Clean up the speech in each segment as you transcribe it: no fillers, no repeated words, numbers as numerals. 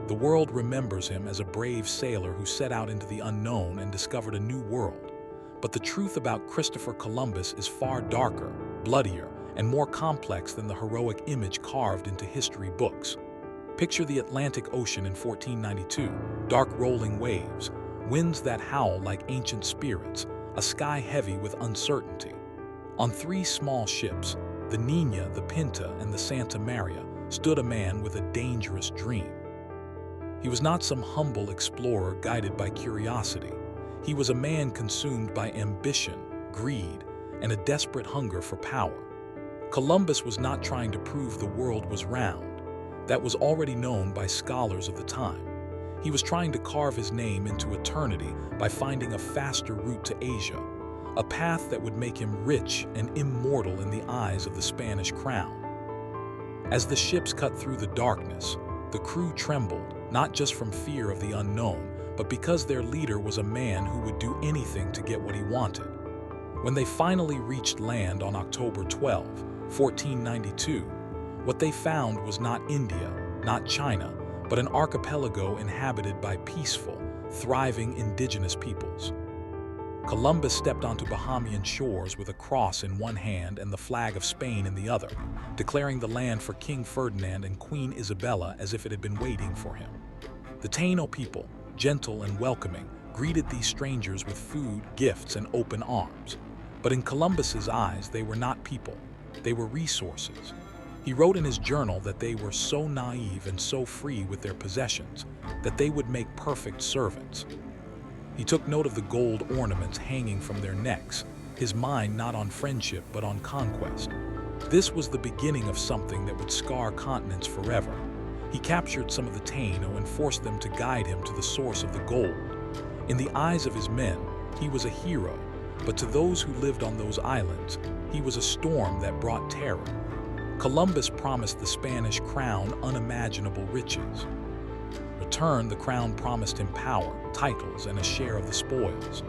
The world remembers him as a brave sailor who set out into the unknown and discovered a new world. But the truth about Christopher Columbus is far darker, bloodier, and more complex than the heroic image carved into history books. Picture the Atlantic Ocean in 1492, dark rolling waves, winds that howl like ancient spirits, a sky heavy with uncertainty. On 3 small ships, the Nina, the Pinta, and the Santa Maria, stood a man with a dangerous dream. He was not some humble explorer guided by curiosity. He was a man consumed by ambition, greed, and a desperate hunger for power. Columbus was not trying to prove the world was round. That was already known by scholars of the time. He was trying to carve his name into eternity by finding a faster route to Asia, a path that would make him rich and immortal in the eyes of the Spanish crown. As the ships cut through the darkness, the crew trembled, not just from fear of the unknown, but because their leader was a man who would do anything to get what he wanted. When they finally reached land on October 12, 1492, what they found was not India, not China, but an archipelago inhabited by peaceful, thriving indigenous peoples. Columbus stepped onto Bahamian shores with a cross in one hand and the flag of Spain in the other, declaring the land for King Ferdinand and Queen Isabella as if it had been waiting for him. The Taíno people, gentle and welcoming, greeted these strangers with food, gifts, and open arms. But in Columbus's eyes, they were not people. They were resources. He wrote in his journal that they were so naive and so free with their possessions that they would make perfect servants. He took note of the gold ornaments hanging from their necks, his mind not on friendship but on conquest. This was the beginning of something that would scar continents forever. He captured some of the Taíno and forced them to guide him to the source of the gold. In the eyes of his men, he was a hero, but to those who lived on those islands, he was a storm that brought terror. Columbus promised the Spanish crown unimaginable riches. In return, the crown promised him power, titles, and a share of the spoils.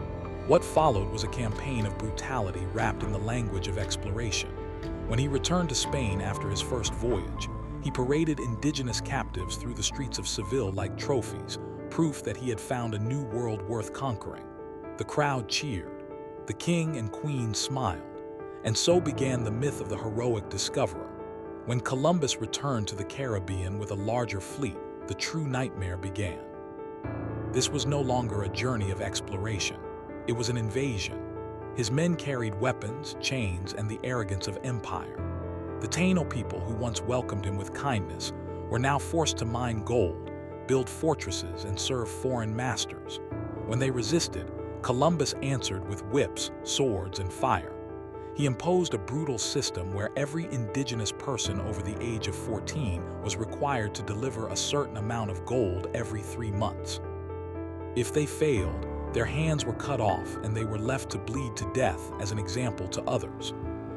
What followed was a campaign of brutality wrapped in the language of exploration. When he returned to Spain after his first voyage, he paraded indigenous captives through the streets of Seville like trophies, proof that he had found a new world worth conquering. The crowd cheered. The king and queen smiled. And so began the myth of the heroic discoverer. When Columbus returned to the Caribbean with a larger fleet, the true nightmare began. This was no longer a journey of exploration. It was an invasion. His men carried weapons, chains, and the arrogance of empire. The Taíno people, who once welcomed him with kindness, were now forced to mine gold, build fortresses, and serve foreign masters. When they resisted, Columbus answered with whips, swords, and fire. He imposed a brutal system where every indigenous person over the age of 14 was required to deliver a certain amount of gold every 3 months. If they failed, their hands were cut off and they were left to bleed to death as an example to others.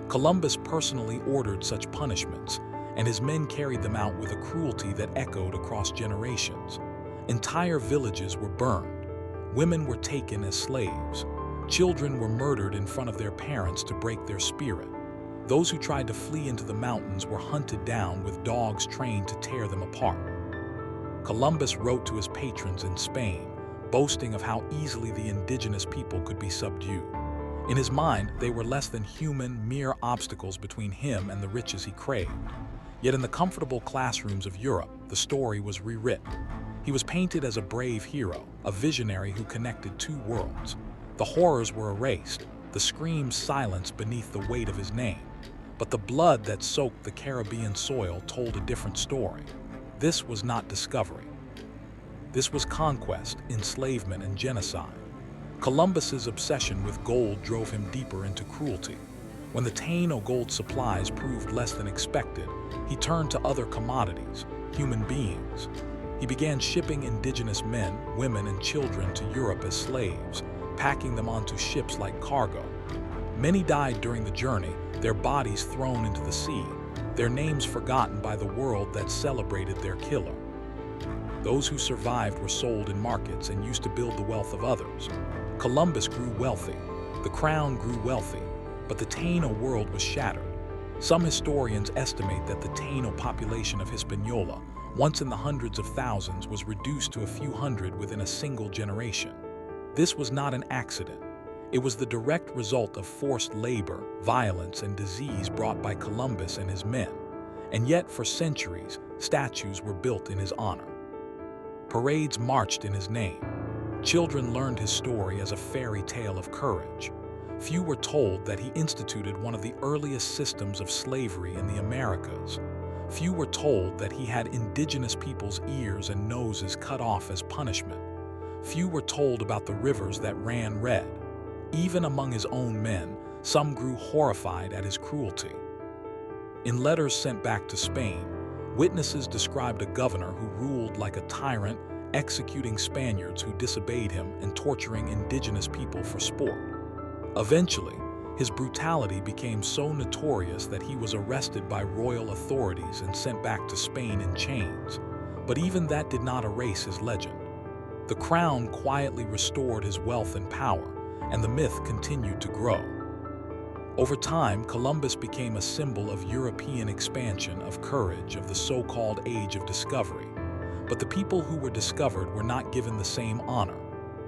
Columbus personally ordered such punishments, and his men carried them out with a cruelty that echoed across generations. Entire villages were burned. Women were taken as slaves. Children were murdered in front of their parents to break their spirit. Those who tried to flee into the mountains were hunted down with dogs trained to tear them apart. Columbus wrote to his patrons in Spain, boasting of how easily the indigenous people could be subdued. In his mind, they were less than human, mere obstacles between him and the riches he craved. Yet in the comfortable classrooms of Europe, the story was rewritten. He was painted as a brave hero, a visionary who connected 2 worlds. The horrors were erased, the screams silenced beneath the weight of his name. But the blood that soaked the Caribbean soil told a different story. This was not discovery. This was conquest, enslavement, and genocide. Columbus's obsession with gold drove him deeper into cruelty. When the Taíno gold supplies proved less than expected, he turned to other commodities, human beings. He began shipping indigenous men, women, and children to Europe as slaves, packing them onto ships like cargo. Many died during the journey, their bodies thrown into the sea, their names forgotten by the world that celebrated their killer. Those who survived were sold in markets and used to build the wealth of others. Columbus grew wealthy, the crown grew wealthy, but the Taíno world was shattered. Some historians estimate that the Taíno population of Hispaniola, once in the hundreds of thousands, was reduced to a few hundred within a single generation. This was not an accident. It was the direct result of forced labor, violence, and disease brought by Columbus and his men. And yet, for centuries, statues were built in his honor. Parades marched in his name. Children learned his story as a fairy tale of courage. Few were told that he instituted one of the earliest systems of slavery in the Americas. Few were told that he had indigenous people's ears and noses cut off as punishment. Few were told about the rivers that ran red. Even among his own men, some grew horrified at his cruelty. In letters sent back to Spain, witnesses described a governor who ruled like a tyrant, executing Spaniards who disobeyed him and torturing indigenous people for sport. Eventually, his brutality became so notorious that he was arrested by royal authorities and sent back to Spain in chains. But even that did not erase his legend. The crown quietly restored his wealth and power, and the myth continued to grow. Over time, Columbus became a symbol of European expansion, of courage, of the so-called Age of Discovery. But the people who were discovered were not given the same honor.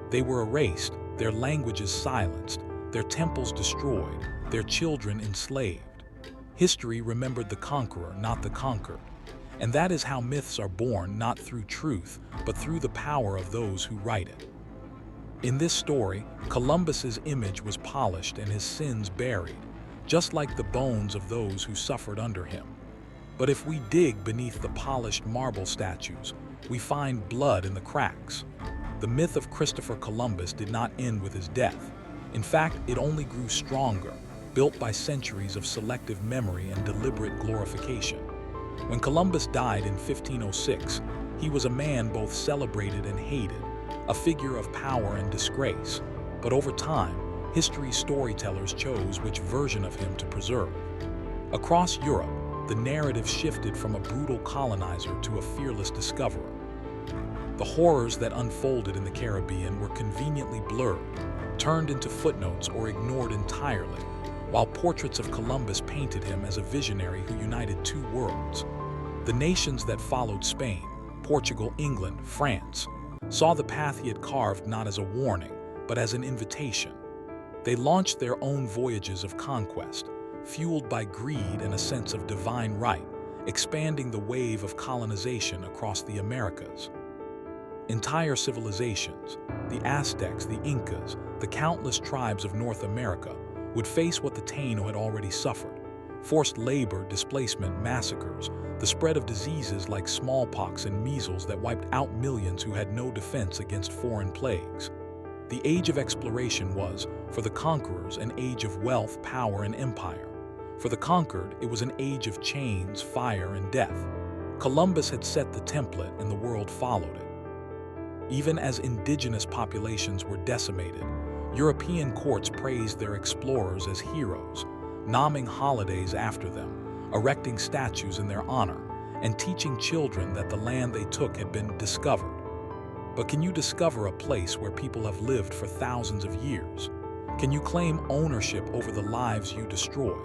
They were erased, their languages silenced, their temples destroyed, their children enslaved. History remembered the conqueror, not the conquered. And that is how myths are born, not through truth, but through the power of those who write it. In this story, Columbus's image was polished and his sins buried, just like the bones of those who suffered under him. But if we dig beneath the polished marble statues, we find blood in the cracks. The myth of Christopher Columbus did not end with his death. In fact, it only grew stronger, built by centuries of selective memory and deliberate glorification. When Columbus died in 1506, he was a man both celebrated and hated, a figure of power and disgrace. But over time, history's storytellers chose which version of him to preserve. Across Europe, the narrative shifted from a brutal colonizer to a fearless discoverer. The horrors that unfolded in the Caribbean were conveniently blurred, turned into footnotes or ignored entirely, while portraits of Columbus painted him as a visionary who united two worlds. The nations that followed Spain, Portugal, England, France, saw the path he had carved not as a warning, but as an invitation. They launched their own voyages of conquest, fueled by greed and a sense of divine right, expanding the wave of colonization across the Americas. Entire civilizations, the Aztecs, the Incas, the countless tribes of North America, would face what the Taíno had already suffered: forced labor, displacement, massacres, the spread of diseases like smallpox and measles that wiped out millions who had no defense against foreign plagues. The age of exploration was, for the conquerors, an age of wealth, power, and empire. For the conquered, it was an age of chains, fire, and death. Columbus had set the template, and the world followed it. Even as indigenous populations were decimated, European courts praised their explorers as heroes, naming holidays after them, erecting statues in their honor, and teaching children that the land they took had been discovered. But can you discover a place where people have lived for thousands of years? Can you claim ownership over the lives you destroyed?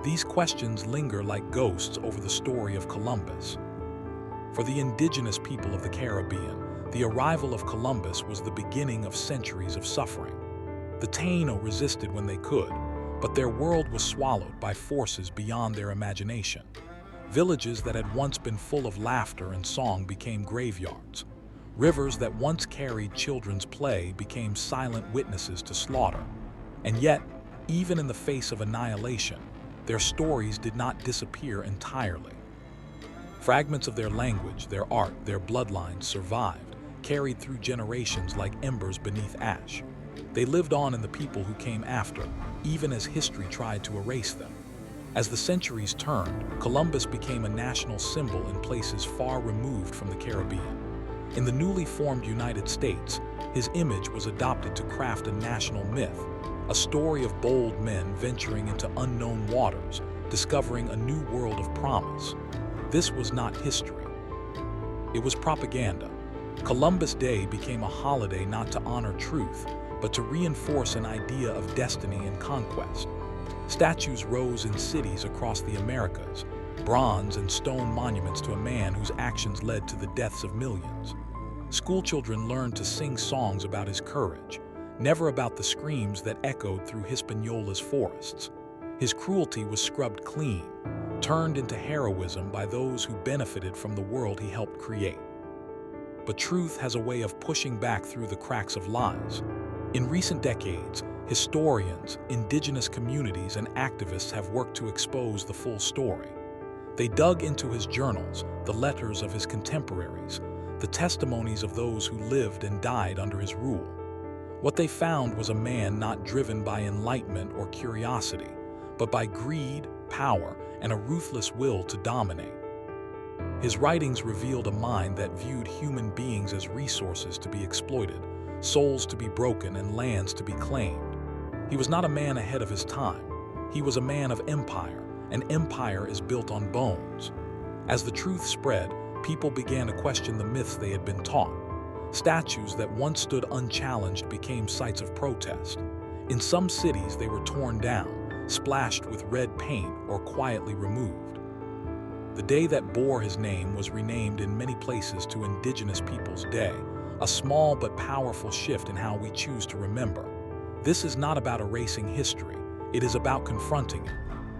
These questions linger like ghosts over the story of Columbus. For the indigenous people of the Caribbean, the arrival of Columbus was the beginning of centuries of suffering. The Taíno resisted when they could, but their world was swallowed by forces beyond their imagination. Villages that had once been full of laughter and song became graveyards. Rivers that once carried children's play became silent witnesses to slaughter. And yet, even in the face of annihilation, their stories did not disappear entirely. Fragments of their language, their art, their bloodlines survived, carried through generations like embers beneath ash. They lived on in the people who came after, even as history tried to erase them. As the centuries turned, Columbus became a national symbol in places far removed from the Caribbean. In the newly formed United States, his image was adopted to craft a national myth, a story of bold men venturing into unknown waters, discovering a new world of promise. This was not history. It was propaganda. Columbus Day became a holiday not to honor truth, but to reinforce an idea of destiny and conquest. Statues rose in cities across the Americas, bronze and stone monuments to a man whose actions led to the deaths of millions. Schoolchildren learned to sing songs about his courage, never about the screams that echoed through Hispaniola's forests. His cruelty was scrubbed clean, turned into heroism by those who benefited from the world he helped create. But truth has a way of pushing back through the cracks of lies. In recent decades, historians, indigenous communities, and activists have worked to expose the full story. They dug into his journals, the letters of his contemporaries, the testimonies of those who lived and died under his rule. What they found was a man not driven by enlightenment or curiosity, but by greed, power, and a ruthless will to dominate. His writings revealed a mind that viewed human beings as resources to be exploited, souls to be broken, and lands to be claimed. He was not a man ahead of his time. He was a man of empire, and empire is built on bones. As the truth spread, people began to question the myths they had been taught. Statues that once stood unchallenged became sites of protest. In some cities, they were torn down, splashed with red paint, or quietly removed. The day that bore his name was renamed in many places to Indigenous Peoples' Day, a small but powerful shift in how we choose to remember. This is not about erasing history, it is about confronting it.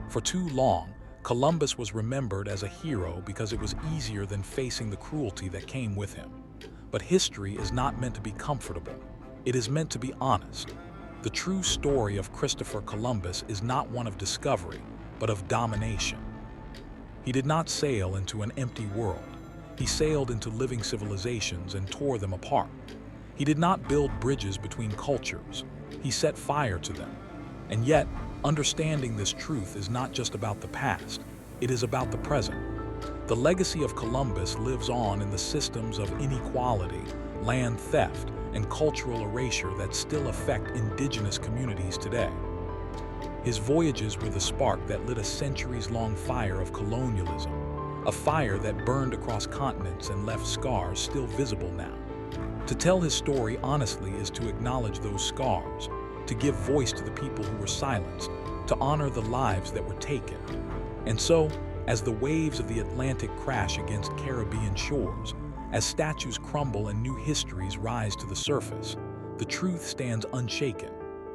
For too long, Columbus was remembered as a hero because it was easier than facing the cruelty that came with him. But history is not meant to be comfortable. It is meant to be honest. The true story of Christopher Columbus is not one of discovery, but of domination. He did not sail into an empty world. He sailed into living civilizations and tore them apart. He did not build bridges between cultures. He set fire to them. And yet, understanding this truth is not just about the past, it is about the present. The legacy of Columbus lives on in the systems of inequality, land theft, and cultural erasure that still affect indigenous communities today. His voyages were the spark that lit a centuries-long fire of colonialism, a fire that burned across continents and left scars still visible now. To tell his story honestly is to acknowledge those scars, to give voice to the people who were silenced, to honor the lives that were taken. And so, as the waves of the Atlantic crash against Caribbean shores, as statues crumble and new histories rise to the surface, the truth stands unshaken.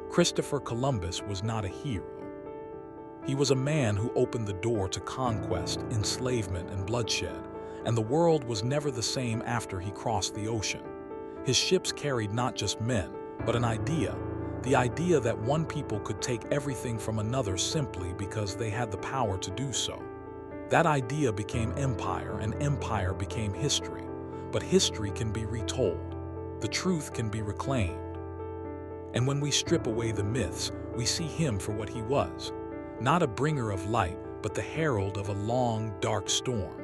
Christopher Columbus was not a hero. He was a man who opened the door to conquest, enslavement, and bloodshed, and the world was never the same after he crossed the ocean. His ships carried not just men, but an idea, the idea that one people could take everything from another simply because they had the power to do so. That idea became empire, and empire became history. But history can be retold. The truth can be reclaimed. And when we strip away the myths, we see him for what he was. Not a bringer of light, but the herald of a long, dark storm.